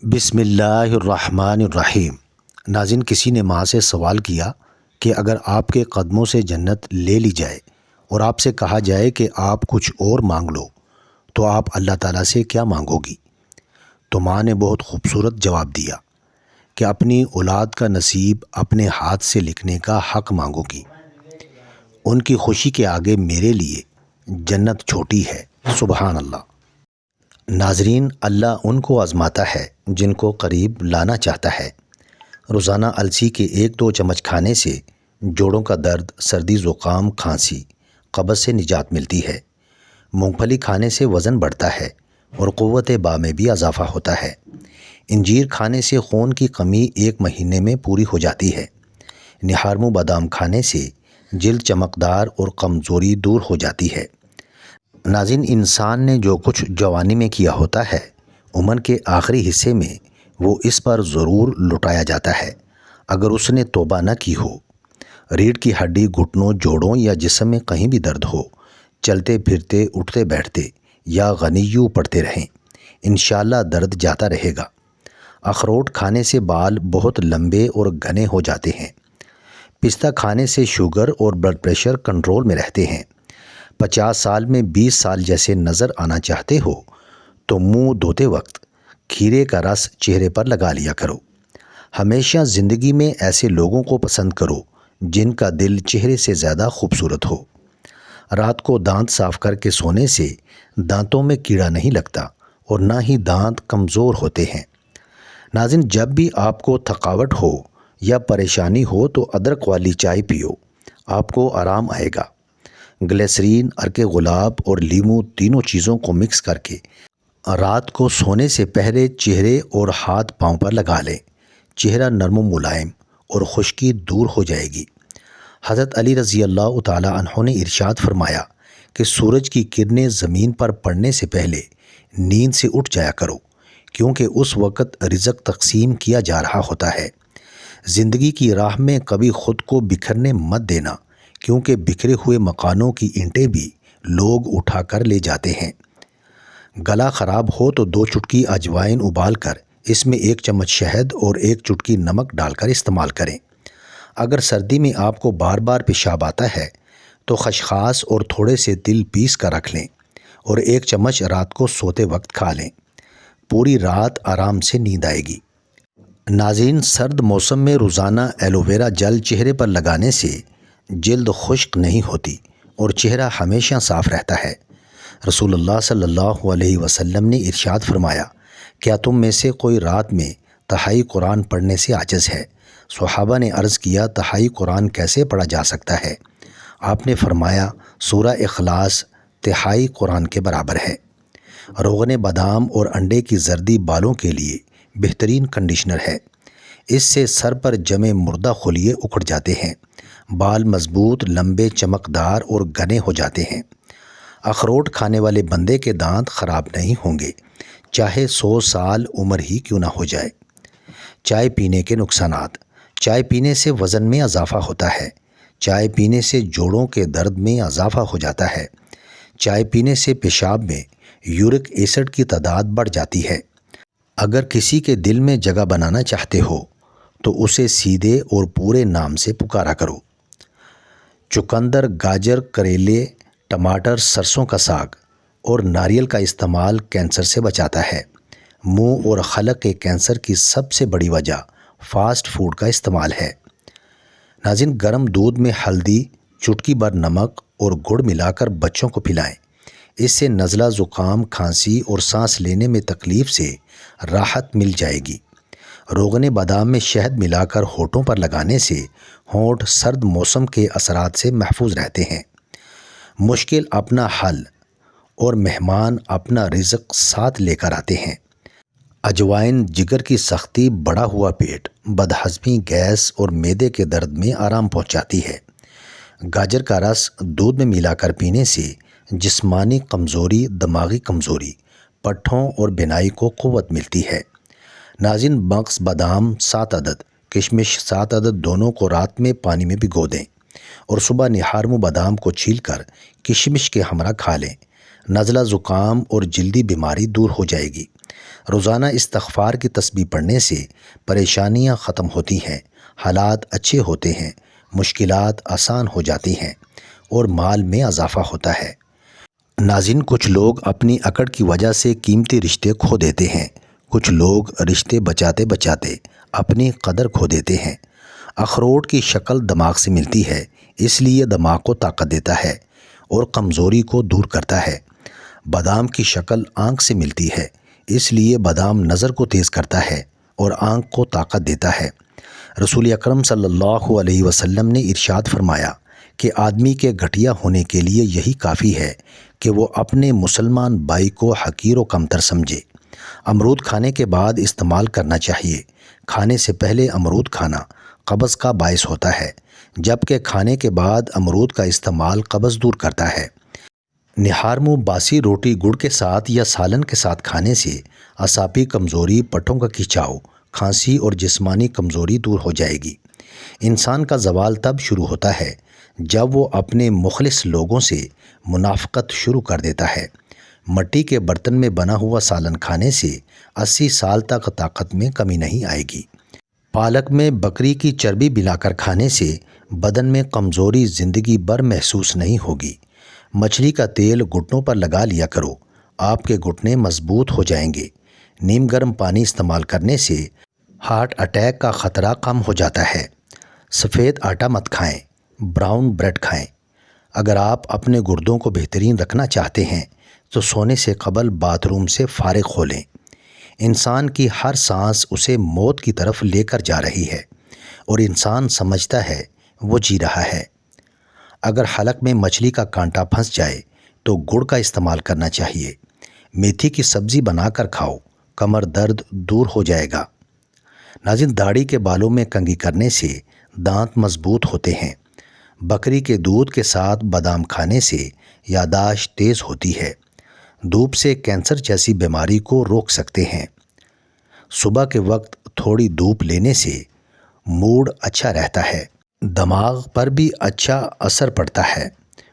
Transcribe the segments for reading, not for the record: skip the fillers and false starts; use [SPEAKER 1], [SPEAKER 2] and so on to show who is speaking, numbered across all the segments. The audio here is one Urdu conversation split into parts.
[SPEAKER 1] بسم اللہ الرحمن الرحیم۔ ناظرین، کسی نے ماں سے سوال کیا کہ اگر آپ کے قدموں سے جنت لے لی جائے اور آپ سے کہا جائے کہ آپ کچھ اور مانگ لو تو آپ اللہ تعالیٰ سے کیا مانگو گی؟ تو ماں نے بہت خوبصورت جواب دیا کہ اپنی اولاد کا نصیب اپنے ہاتھ سے لکھنے کا حق مانگو گی۔ ان کی خوشی کے آگے میرے لیے جنت چھوٹی ہے۔ سبحان اللہ۔ ناظرین، اللہ ان کو آزماتا ہے جن کو قریب لانا چاہتا ہے۔ روزانہ السی کے 1-2 چمچ کھانے سے جوڑوں کا درد، سردی، زکام، کھانسی، قبض سے نجات ملتی ہے۔ مونگ پھلی کھانے سے وزن بڑھتا ہے اور قوت باہ میں بھی اضافہ ہوتا ہے۔ انجیر کھانے سے خون کی کمی 1 مہینے میں پوری ہو جاتی ہے۔ نہارمو بادام کھانے سے جلد چمکدار اور کمزوری دور ہو جاتی ہے۔ ناظرین، انسان نے جو کچھ جوانی میں کیا ہوتا ہے، عمر کے آخری حصے میں وہ اس پر ضرور لٹایا جاتا ہے اگر اس نے توبہ نہ کی ہو۔ ریڑھ کی ہڈی، گھٹنوں، جوڑوں یا جسم میں کہیں بھی درد ہو، چلتے پھرتے، اٹھتے بیٹھتے یا غنیوں پڑھتے رہیں، انشاءاللہ درد جاتا رہے گا۔ اخروٹ کھانے سے بال بہت لمبے اور گھنے ہو جاتے ہیں۔ پستہ کھانے سے شوگر اور بلڈ پریشر کنٹرول میں رہتے ہیں۔ 50 سال میں 20 سال جیسے نظر آنا چاہتے ہو تو منہ دھوتے وقت کھیرے کا رس چہرے پر لگا لیا کرو۔ ہمیشہ زندگی میں ایسے لوگوں کو پسند کرو جن کا دل چہرے سے زیادہ خوبصورت ہو۔ رات کو دانت صاف کر کے سونے سے دانتوں میں کیڑا نہیں لگتا اور نہ ہی دانت کمزور ہوتے ہیں۔ ناظرین، جب بھی آپ کو تھکاوٹ ہو یا پریشانی ہو تو ادرک والی چائے پیو، آپ کو آرام آئے گا۔ گلیسرین، عرق گلاب اور لیمو تینوں چیزوں کو مکس کر کے رات کو سونے سے پہلے چہرے اور ہاتھ پاؤں پر لگا لیں۔ چہرہ نرم و ملائم اور خشکی دور ہو جائے گی۔ حضرت علی رضی اللہ تعالی عنہ نے ارشاد فرمایا کہ سورج کی کرنیں زمین پر پڑنے سے پہلے نیند سے اٹھ جایا کرو، کیونکہ اس وقت رزق تقسیم کیا جا رہا ہوتا ہے۔ زندگی کی راہ میں کبھی خود کو بکھرنے مت دینا، کیونکہ بکھرے ہوئے مکانوں کی اینٹیں بھی لوگ اٹھا کر لے جاتے ہیں۔ گلا خراب ہو تو 2 چٹکی اجوائن ابال کر اس میں 1 چمچ شہد اور 1 چٹکی نمک ڈال کر استعمال کریں۔ اگر سردی میں آپ کو بار بار پیشاب آتا ہے تو خشخاش اور تھوڑے سے تل پیس کر رکھ لیں اور 1 چمچ رات کو سوتے وقت کھا لیں۔ پوری رات آرام سے نیند آئے گی۔ ناظرین، سرد موسم میں روزانہ ایلو ویرا جل چہرے پر لگانے سے جلد خشک نہیں ہوتی اور چہرہ ہمیشہ صاف رہتا ہے۔ رسول اللہ صلی اللہ علیہ وسلم نے ارشاد فرمایا، کیا تم میں سے کوئی رات میں تہائی قرآن پڑھنے سے عاجز ہے؟ صحابہ نے عرض کیا، تہائی قرآن کیسے پڑھا جا سکتا ہے؟ آپ نے فرمایا، سورہ اخلاص تہائی قرآن کے برابر ہے۔ روغن بادام اور انڈے کی زردی بالوں کے لیے بہترین کنڈیشنر ہے۔ اس سے سر پر جمے مردہ خلیے اکھڑ جاتے ہیں، بال مضبوط، لمبے، چمکدار اور گھنے ہو جاتے ہیں۔ اخروٹ کھانے والے بندے کے دانت خراب نہیں ہوں گے، چاہے 100 سال عمر ہی کیوں نہ ہو جائے۔ چائے پینے کے نقصانات۔ چائے پینے سے وزن میں اضافہ ہوتا ہے۔ چائے پینے سے جوڑوں کے درد میں اضافہ ہو جاتا ہے۔ چائے پینے سے پیشاب میں یورک ایسڈ کی تعداد بڑھ جاتی ہے۔ اگر کسی کے دل میں جگہ بنانا چاہتے ہو تو اسے سیدھے اور پورے نام سے پکارا کرو۔ چقندر، گاجر، کریلے، ٹماٹر، سرسوں کا ساگ اور ناریل کا استعمال کینسر سے بچاتا ہے۔ منہ اور حلق کے کینسر کی سب سے بڑی وجہ فاسٹ فوڈ کا استعمال ہے۔ ناظرین، گرم دودھ میں ہلدی، چٹکی بھر نمک اور گڑ ملا کر بچوں کو پلائیں۔ اس سے نزلہ، زکام، کھانسی اور سانس لینے میں تکلیف سے راحت مل جائے گی۔ روغن بادام میں شہد ملا کر ہونٹوں پر لگانے سے ہونٹ سرد موسم کے اثرات سے محفوظ رہتے ہیں۔ مشکل اپنا حل اور مہمان اپنا رزق ساتھ لے کر آتے ہیں۔ اجوائن جگر کی سختی، بڑھا ہوا پیٹ، بدہضمی، گیس اور معدے کے درد میں آرام پہنچاتی ہے۔ گاجر کا رس دودھ میں ملا کر پینے سے جسمانی کمزوری، دماغی کمزوری، پٹھوں اور بینائی کو قوت ملتی ہے۔ ناظرین، مغز بادام 7 عدد، کشمش 7 عدد دونوں کو رات میں پانی میں بھگو دیں اور صبح نہارمو بادام کو چھیل کر کشمش کے ہمراہ کھا لیں۔ نزلہ، زکام اور جلدی بیماری دور ہو جائے گی۔ روزانہ استغفار کی تسبیح پڑھنے سے پریشانیاں ختم ہوتی ہیں، حالات اچھے ہوتے ہیں، مشکلات آسان ہو جاتی ہیں اور مال میں اضافہ ہوتا ہے۔ ناظرین، کچھ لوگ اپنی اکڑ کی وجہ سے قیمتی رشتے کھو دیتے ہیں، کچھ لوگ رشتے بچاتے بچاتے اپنی قدر کھو دیتے ہیں۔ اخروٹ کی شکل دماغ سے ملتی ہے، اس لیے دماغ کو طاقت دیتا ہے اور کمزوری کو دور کرتا ہے۔ بادام کی شکل آنکھ سے ملتی ہے، اس لیے بادام نظر کو تیز کرتا ہے اور آنکھ کو طاقت دیتا ہے۔ رسول اکرم صلی اللہ علیہ وسلم نے ارشاد فرمایا کہ آدمی کے گھٹیا ہونے کے لیے یہی کافی ہے کہ وہ اپنے مسلمان بھائی کو حقیر و کمتر سمجھے۔ امرود کھانے کے بعد استعمال کرنا چاہیے۔ کھانے سے پہلے امرود کھانا قبض کا باعث ہوتا ہے، جبکہ کھانے کے بعد امرود کا استعمال قبض دور کرتا ہے۔ نہار منہ باسی روٹی گڑ کے ساتھ یا سالن کے ساتھ کھانے سے اعصابی کمزوری، پٹھوں کا کھنچاؤ، کھانسی اور جسمانی کمزوری دور ہو جائے گی۔ انسان کا زوال تب شروع ہوتا ہے جب وہ اپنے مخلص لوگوں سے منافقت شروع کر دیتا ہے۔ مٹی کے برتن میں بنا ہوا سالن کھانے سے 80 سال تک طاقت میں کمی نہیں آئے گی۔ پالک میں بکری کی چربی ملا کر کھانے سے بدن میں کمزوری زندگی بھر محسوس نہیں ہوگی۔ مچھلی کا تیل گھٹنوں پر لگا لیا کرو، آپ کے گھٹنے مضبوط ہو جائیں گے۔ نیم گرم پانی استعمال کرنے سے ہارٹ اٹیک کا خطرہ کم ہو جاتا ہے۔ سفید آٹا مت کھائیں، براؤن بریڈ کھائیں۔ اگر آپ اپنے گردوں کو بہترین رکھنا چاہتے ہیں تو سونے سے قبل باتھ روم سے فارغ ہو لیں۔ انسان کی ہر سانس اسے موت کی طرف لے کر جا رہی ہے اور انسان سمجھتا ہے وہ جی رہا ہے۔ اگر حلق میں مچھلی کا کانٹا پھنس جائے تو گڑ کا استعمال کرنا چاہیے۔ میتھی کی سبزی بنا کر کھاؤ، کمر درد دور ہو جائے گا۔ ناظرین، داڑھی کے بالوں میں کنگھی کرنے سے دانت مضبوط ہوتے ہیں۔ بکری کے دودھ کے ساتھ بادام کھانے سے یادداشت تیز ہوتی ہے۔ دھوپ سے کینسر جیسی بیماری کو روک سکتے ہیں۔ صبح کے وقت تھوڑی دھوپ لینے سے موڈ اچھا رہتا ہے، دماغ پر بھی اچھا اثر پڑتا ہے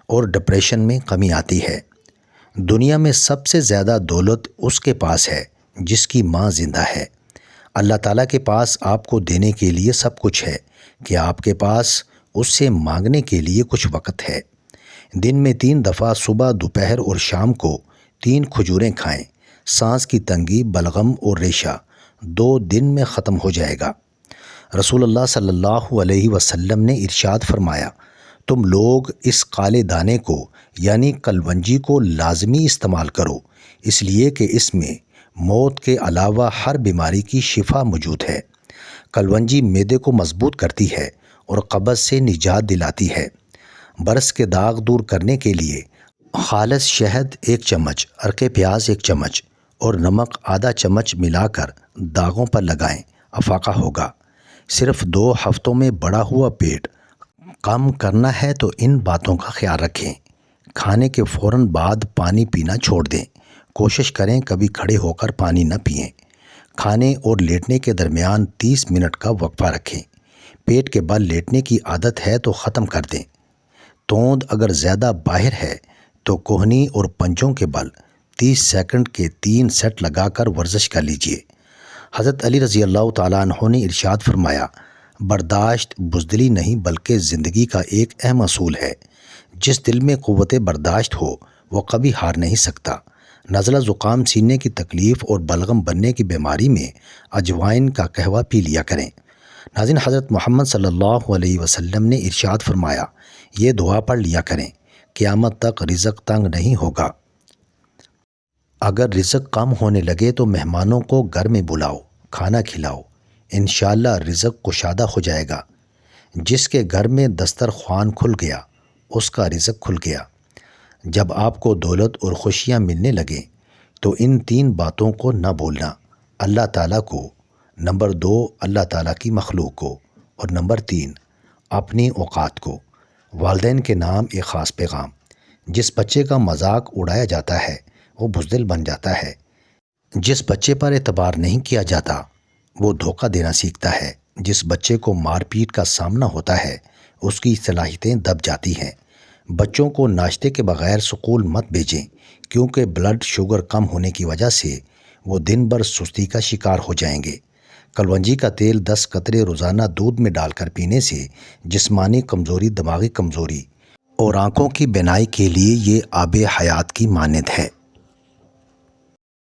[SPEAKER 1] اور ڈپریشن میں کمی آتی ہے۔ دنیا میں سب سے زیادہ دولت اس کے پاس ہے جس کی ماں زندہ ہے۔ اللہ تعالیٰ کے پاس آپ کو دینے کے لیے سب کچھ ہے کہ آپ کے پاس اس سے مانگنے کے لیے کچھ وقت ہے۔ دن میں 3 دفعہ صبح، دوپہر اور شام کو 3 کھجوریں کھائیں۔ سانس کی تنگی، بلغم اور ریشہ 2 دن میں ختم ہو جائے گا۔ رسول اللہ صلی اللہ علیہ وسلم نے ارشاد فرمایا، تم لوگ اس کالے دانے کو یعنی کلونجی کو لازمی استعمال کرو، اس لیے کہ اس میں موت کے علاوہ ہر بیماری کی شفا موجود ہے۔ کلونجی معدے کو مضبوط کرتی ہے اور قبض سے نجات دلاتی ہے۔ برس کے داغ دور کرنے کے لیے خالص شہد 1 چمچ، عرق پیاز 1 چمچ اور نمک آدھا چمچ ملا کر داغوں پر لگائیں، افاقہ ہوگا۔ صرف 2 ہفتوں میں بڑا ہوا پیٹ کم کرنا ہے تو ان باتوں کا خیال رکھیں۔ کھانے کے فوراً بعد پانی پینا چھوڑ دیں۔ کوشش کریں کبھی کھڑے ہو کر پانی نہ پئیں۔ کھانے اور لیٹنے کے درمیان 30 منٹ کا وقفہ رکھیں۔ پیٹ کے بل لیٹنے کی عادت ہے تو ختم کر دیں۔ توند اگر زیادہ باہر ہے تو کوہنی اور پنجوں کے بل 30 سیکنڈ کے 3 سیٹ لگا کر ورزش کر لیجئے۔ حضرت علی رضی اللہ تعالیٰ عنہ نے ارشاد فرمایا، برداشت بزدلی نہیں بلکہ زندگی کا ایک اہم اصول ہے۔ جس دل میں قوت برداشت ہو وہ کبھی ہار نہیں سکتا۔ نزلہ، زکام، سینے کی تکلیف اور بلغم بننے کی بیماری میں اجوائن کا قہوہ پی لیا کریں۔ ناظرین، حضرت محمد صلی اللہ علیہ وسلم نے ارشاد فرمایا، یہ دعا پڑھ لیا کریں، قیامت تک رزق تنگ نہیں ہوگا۔ اگر رزق کم ہونے لگے تو مہمانوں کو گھر میں بلاؤ، کھانا کھلاؤ، انشاءاللہ رزق کشادہ ہو جائے گا۔ جس کے گھر میں دسترخوان کھل گیا اس کا رزق کھل گیا۔ جب آپ کو دولت اور خوشیاں ملنے لگیں تو ان 3 باتوں کو نہ بولنا: اللہ تعالیٰ کو، نمبر 2 اللہ تعالیٰ کی مخلوق کو، اور نمبر 3 اپنی اوقات کو۔ والدین کے نام ایک خاص پیغام: جس بچے کا مذاق اڑایا جاتا ہے وہ بزدل بن جاتا ہے۔ جس بچے پر اعتبار نہیں کیا جاتا وہ دھوکہ دینا سیکھتا ہے۔ جس بچے کو مار پیٹ کا سامنا ہوتا ہے اس کی صلاحیتیں دب جاتی ہیں۔ بچوں کو ناشتے کے بغیر سکول مت بھیجیں کیونکہ بلڈ شوگر کم ہونے کی وجہ سے وہ دن بھر سستی کا شکار ہو جائیں گے۔ کلونجی کا تیل 10 قطرے روزانہ دودھ میں ڈال کر پینے سے جسمانی کمزوری، دماغی کمزوری اور آنکھوں کی بینائی کے لیے یہ آب حیات کی مانند ہے۔